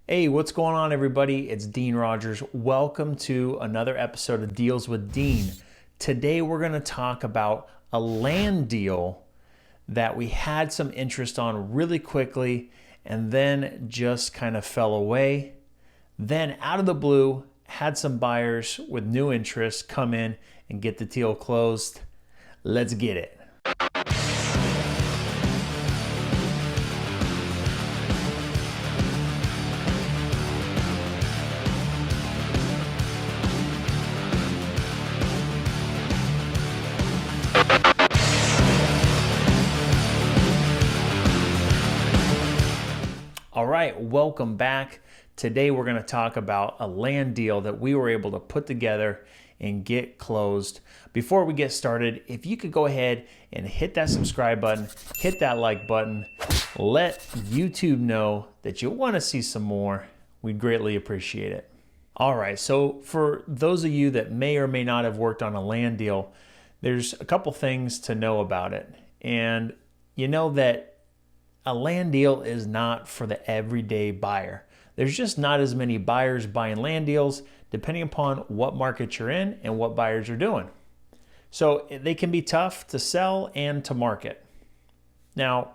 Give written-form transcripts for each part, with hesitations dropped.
Hey, what's going on, everybody? It's Dean Rogers. Welcome to another episode of Deals with Dean. Today, we're going to talk about a land deal that we had some interest on really quickly and then just kind of fell away. Then, out of the blue, had some buyers with new interest come in and get the deal closed. Let's get it. All right, welcome back. Today we're going to talk about a land deal that we were able to put together and get closed. Before we get started, if you could go ahead and hit that subscribe button, hit that like button, let YouTube know that you want to see some more. We'd greatly appreciate it. All right, so for those of you that may or may not have worked on a land deal, there's a couple things to know about it. And you know that a land deal is not for the everyday buyer. There's just not as many buyers buying land deals depending upon what market you're in and what buyers are doing. So they can be tough to sell and to market. Now,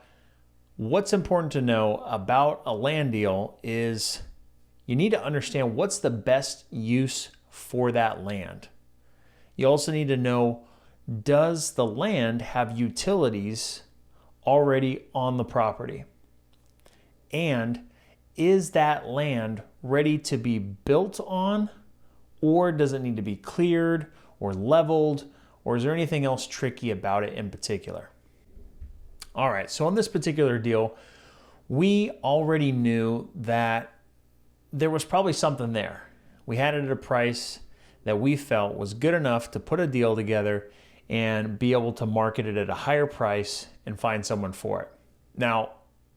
what's important to know about a land deal is you need to understand what's the best use for that land. You also need to know, does the land have utilities already on the property? And is that land ready to be built on, or does it need to be cleared or leveled, or is there anything else tricky about it in particular? All right, so on this particular deal, we already knew that there was probably something there. We had it at a price that we felt was good enough to put a deal together and be able to market it at a higher price and find someone for it. Now,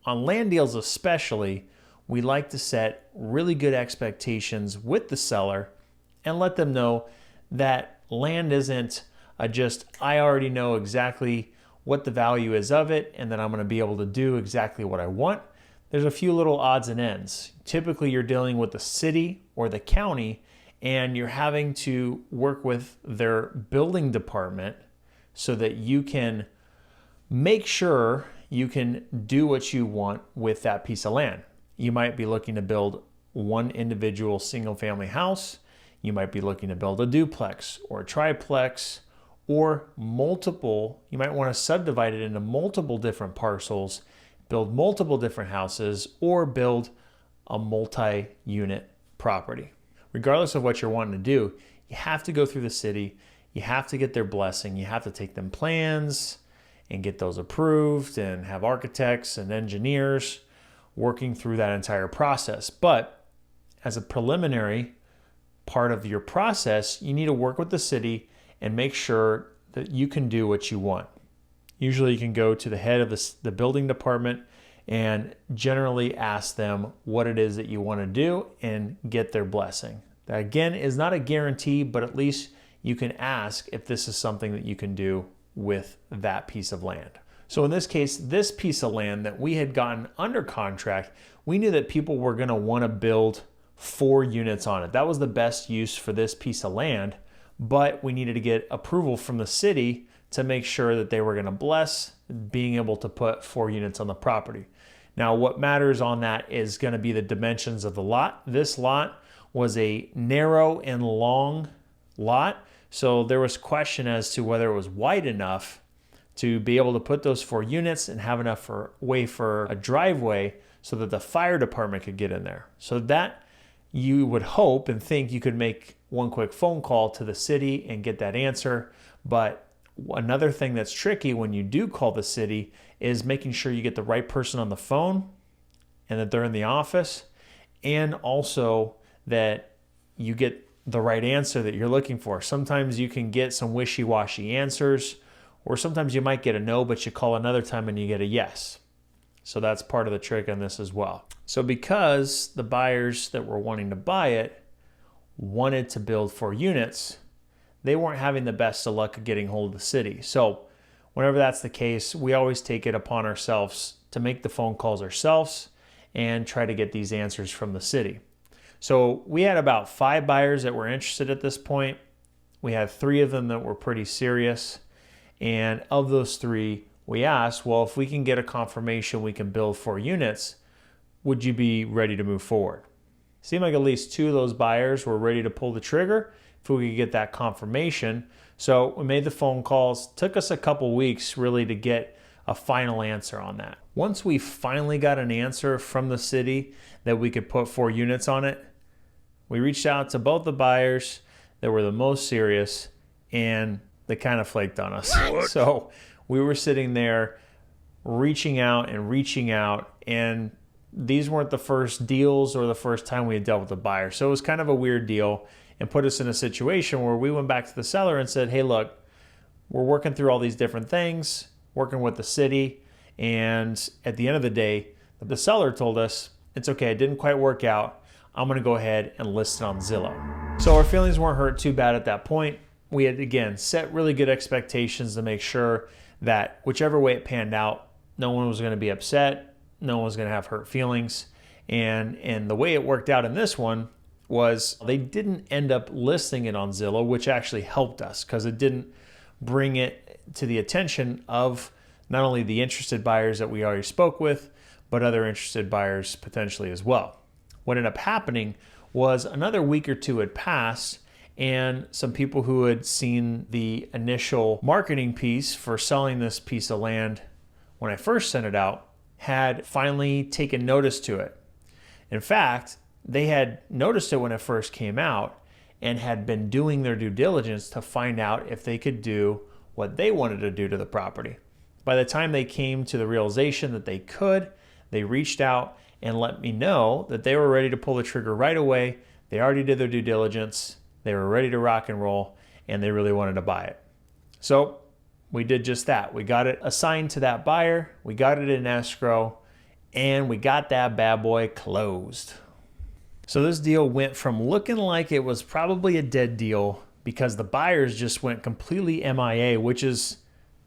on land deals especially, we like to set really good expectations with the seller and let them know that land isn't I already know exactly what the value is of it and that I'm going to be able to do exactly what I want. There's a few little odds and ends. Typically, you're dealing with the city or the county and you're having to work with their building department so that you can make sure you can do what you want with that piece of land. You might be looking to build one individual single family house. You might be looking to build a duplex or a triplex or multiple. You might want to subdivide it into multiple different parcels, build multiple different houses, or build a multi-unit property. Regardless of what you're wanting to do, you have to go through the city. You have to get their blessing. You have to take them plans and get those approved and have architects and engineers working through that entire process. But as a preliminary part of your process, you need to work with the city and make sure that you can do what you want. Usually you can go to the head of the building department and generally ask them what it is that you want to do and get their blessing. That again is not a guarantee, but at least you can ask if this is something that you can do with that piece of land. So in this case, this piece of land that we had gotten under contract, we knew that people were going to want to build 4 units on it. That was the best use for this piece of land, but we needed to get approval from the city to make sure that they were going to bless being able to put 4 units on the property. Now, what matters on that is going to be the dimensions of the lot. This lot was a narrow and long lot, so there was question as to whether it was wide enough to be able to put those 4 units and have enough way for a driveway so that the fire department could get in there. So that you would hope and think you could make one quick phone call to the city and get that answer. But another thing that's tricky when you do call the city is making sure you get the right person on the phone and that they're in the office, and also that you get the right answer that you're looking for. Sometimes you can get some wishy-washy answers, or sometimes you might get a no, but you call another time and you get a yes. So that's part of the trick on this as well. So because the buyers that were wanting to buy it wanted to build 4 units, they weren't having the best of luck of getting hold of the city. So whenever that's the case, we always take it upon ourselves to make the phone calls ourselves and try to get these answers from the city. So we had about 5 buyers that were interested at this point. We had 3 of them that were pretty serious. And of those 3, we asked, well, if we can get a confirmation we can build 4 units, would you be ready to move forward? Seemed like at least 2 of those buyers were ready to pull the trigger if we could get that confirmation. So we made the phone calls. Took us a couple weeks really to get a final answer on that. Once we finally got an answer from the city that we could put 4 units on it, we reached out to both the buyers that were the most serious, and they kind of flaked on us. So we were sitting there reaching out, and these weren't the first deals or the first time we had dealt with a buyer. So it was kind of a weird deal and put us in a situation where we went back to the seller and said, hey, look, we're working through all these different things, working with the city, and at the end of the day, the seller told us, it's okay, it didn't quite work out. I'm gonna go ahead and list it on Zillow. So our feelings weren't hurt too bad at that point. We had, again, set really good expectations to make sure that whichever way it panned out, no one was gonna be upset, no one was gonna have hurt feelings. And the way it worked out in this one was they didn't end up listing it on Zillow, which actually helped us because it didn't bring it to the attention of not only the interested buyers that we already spoke with, but other interested buyers potentially as well. What ended up happening was another week or 2 had passed, and some people who had seen the initial marketing piece for selling this piece of land when I first sent it out had finally taken notice to it. In fact, they had noticed it when it first came out and had been doing their due diligence to find out if they could do what they wanted to do to the property. By the time they came to the realization that they could, they reached out and let me know that they were ready to pull the trigger right away. They already did their due diligence. They were ready to rock and roll, and they really wanted to buy it. So we did just that. We got it assigned to that buyer. We got it in escrow, and we got that bad boy closed. So this deal went from looking like it was probably a dead deal because the buyers just went completely MIA, which is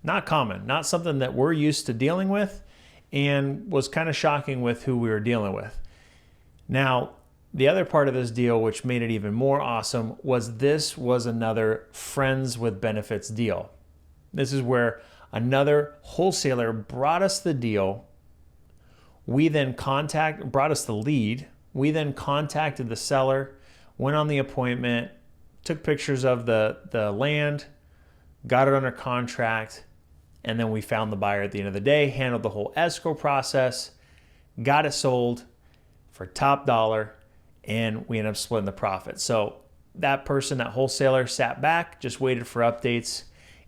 not common, not something that we're used to dealing with, and was kind of shocking with who we were dealing with. Now, the other part of this deal, which made it even more awesome, was this was another friends with benefits deal. This is where another wholesaler brought us the deal. We then brought us the lead. We then contacted the seller, went on the appointment, took pictures of the land, got it under contract, and then we found the buyer at the end of the day, handled the whole escrow process, got it sold for top dollar, and we ended up splitting the profit. So that person, that wholesaler, sat back, just waited for updates,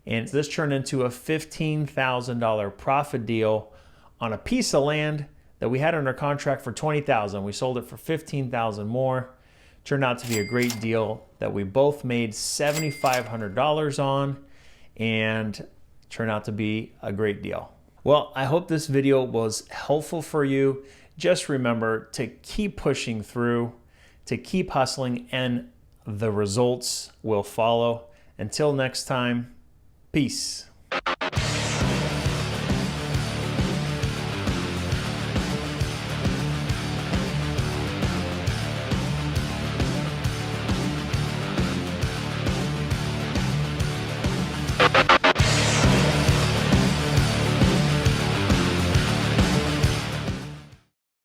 and this turned into a $15,000 profit deal on a piece of land that we had under contract for $20,000. We sold it for $15,000 more. Turned out to be a great deal that we both made $7,500 on, and turned out to be a great deal. Well, I hope this video was helpful for you. Just remember to keep pushing through, to keep hustling, and the results will follow. Until next time, peace.